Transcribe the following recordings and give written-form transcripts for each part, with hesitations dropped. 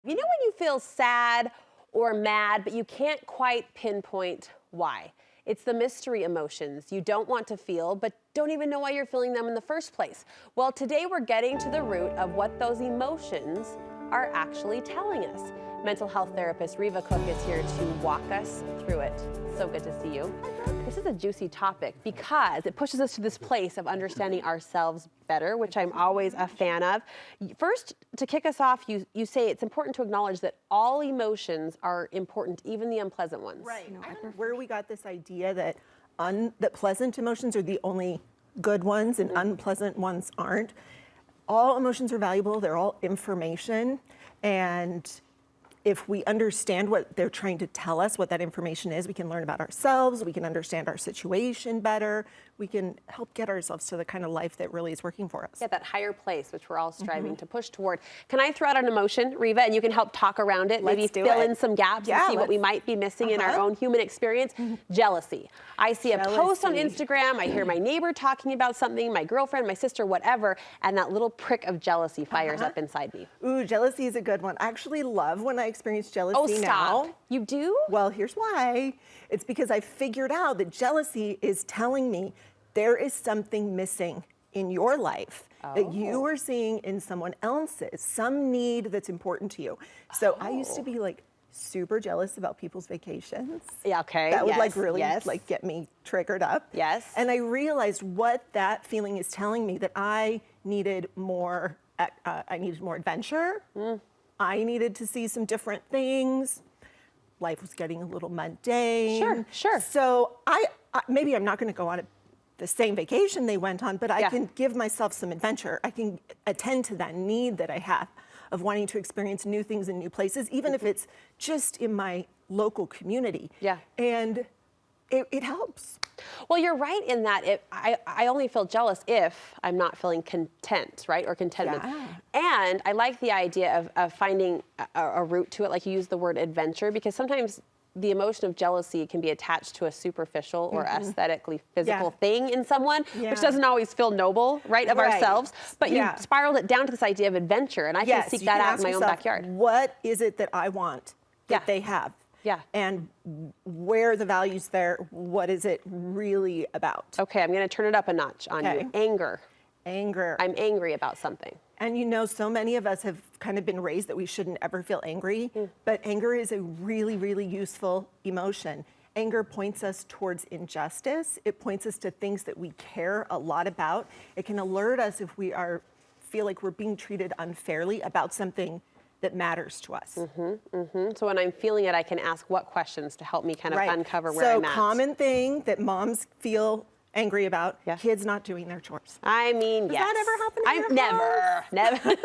You know when you feel sad or mad, but you can't quite pinpoint why? It's the mystery emotions you don't want to feel, but don't even know why you're feeling them in the first place. Well, today we're getting to the root of what those emotions are actually telling us. Mental health therapist Riva Cook is here to walk us through it. So good to see you. This is a juicy topic because it pushes us to this place of understanding ourselves better, which I'm always a fan of. First, to kick us off, you say it's important to acknowledge that all emotions are important, even the unpleasant ones. Right. I don't know where we got this idea that that pleasant emotions are the only good ones and unpleasant ones aren't. All emotions are valuable. They're all information. And if we understand what they're trying to tell us, what that information is, we can learn about ourselves, we can understand our situation better, we can help get ourselves to the kind of life that really is working for us. Yeah, that higher place, which we're all striving to push toward. Can I throw out an emotion, Riva, and you can help talk around it, maybe fill in some gaps and see what we might be missing in our own human experience? Jealousy. I see a post on Instagram, I hear my neighbor talking about something, my girlfriend, my sister, whatever, and that little prick of jealousy fires up inside me. Ooh, jealousy is a good one. I actually love when I experience jealousy now. now. You do? Well, here's why. It's because I figured out that jealousy is telling me there is something missing in your life that you are seeing in someone else's, some need that's important to you. So I used to be like super jealous about people's vacations. Yeah, okay. That would like really like get me triggered up. Yes. And I realized what that feeling is telling me, that I needed more adventure. I needed to see some different things. Life was getting a little mundane. Sure. So I maybe I'm not going to go on the same vacation they went on, but I can give myself some adventure. I can attend to that need that I have of wanting to experience new things in new places, even if it's just in my local community. Yeah. And it helps. Well, you're right in that I only feel jealous if I'm not feeling content, right? Or contentment. Yeah. And I like the idea of finding a root to it, like you use the word adventure, because sometimes the emotion of jealousy can be attached to a superficial or aesthetically physical thing in someone, which doesn't always feel noble, right, of ourselves. But you spiraled it down to this idea of adventure, and I can seek that out in my own backyard. What is it that I want that they have? Yeah. And where are the values there? What is it really about? Okay, I'm going to turn it up a notch on you. Anger. Anger. I'm angry about something. And you know, so many of us have kind of been raised that we shouldn't ever feel angry, but anger is a really, really useful emotion. Anger points us towards injustice. It points us to things that we care a lot about. It can alert us if we feel like we're being treated unfairly about something that matters to us. So when I'm feeling it, I can ask what questions to help me kind of uncover where I'm at. So common thing that moms feel angry about, kids not doing their chores. I mean, Does that ever happen in your house? Never.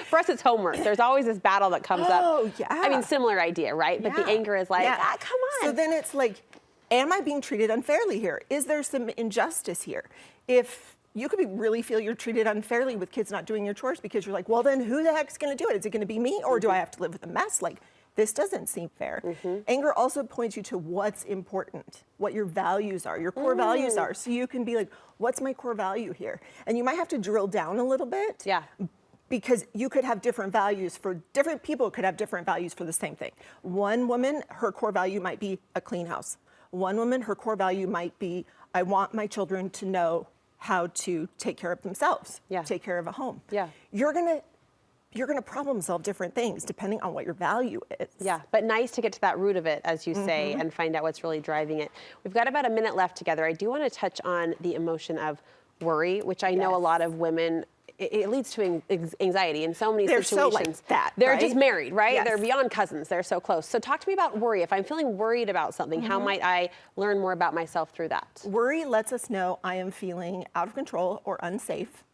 For us, it's homework. There's always this battle that comes up. Oh, yeah. I mean, similar idea, right? But the anger is like, come on. So then it's like, am I being treated unfairly here? Is there some injustice here? If you could really feel you're treated unfairly with kids not doing your chores because you're like, well, then who the heck's going to do it? Is it going to be me, or do I have to live with a mess? Like, this doesn't seem fair. Anger also points you to what's important, what your values are, your core values are. So you can be like, what's my core value here? And you might have to drill down a little bit. Yeah. Because you could have different values for different people, could have different values for the same thing. One woman, her core value might be a clean house. One woman, her core value might be, I want my children to know how to take care of themselves, take care of a home. Yeah. You're gonna problem solve different things depending on what your value is. Yeah, but nice to get to that root of it, as you say, and find out what's really driving it. We've got about a minute left together. I do want to touch on the emotion of worry, which I know a lot of women, it leads to anxiety in so many situations. So like that, They're just married, right? Yes. They're beyond cousins. They're so close. So talk to me about worry. If I'm feeling worried about something, how might I learn more about myself through that? Worry lets us know I am feeling out of control or unsafe,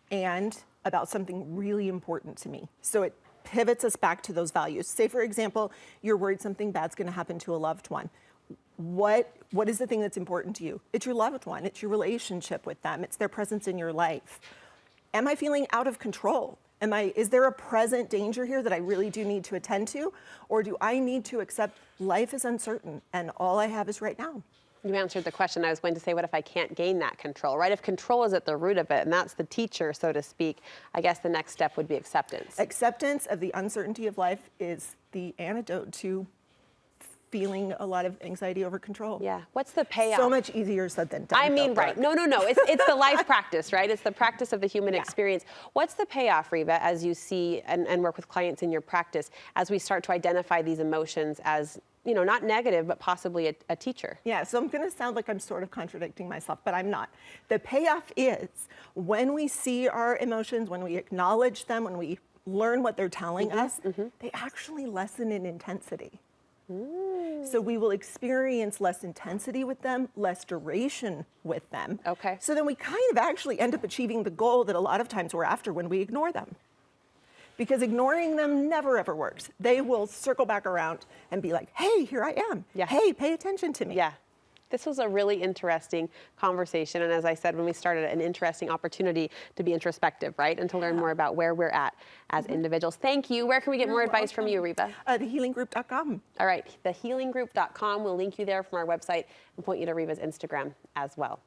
and about something really important to me. So it pivots us back to those values. Say, for example, you're worried something bad's going to happen to a loved one. What is the thing that's important to you? It's your loved one. It's your relationship with them. It's their presence in your life. Am I feeling out of control? Is there a present danger here that I really do need to attend to? Or do I need to accept life is uncertain and all I have is right now? You answered the question. I was going to say, what if I can't gain that control, right? If control is at the root of it, and that's the teacher, so to speak, I guess the next step would be acceptance. Acceptance of the uncertainty of life is the antidote to feeling a lot of anxiety over control. Yeah. What's the payoff? So much easier said than done. I mean, though, right. Brooke. No. It's the life practice, right? It's the practice of the human experience. What's the payoff, Reva, as you see and work with clients in your practice, as we start to identify these emotions as, you know, not negative, but possibly a teacher? Yeah, so I'm going to sound like I'm sort of contradicting myself, but I'm not. The payoff is when we see our emotions, when we acknowledge them, when we learn what they're telling us, they actually lessen in intensity. So we will experience less intensity with them, less duration with them. Okay. So then we kind of actually end up achieving the goal that a lot of times we're after when we ignore them. Because ignoring them never ever works. They will circle back around and be like, hey, here I am. Yeah. Hey, pay attention to me. Yeah. This was a really interesting conversation. And as I said when we started, an interesting opportunity to be introspective, right? And to learn more about where we're at as individuals. Thank you. Where can we get more advice from you, Reva? Thehealinggroup.com. All right. Thehealinggroup.com. We'll link you there from our website and point you to Reva's Instagram as well.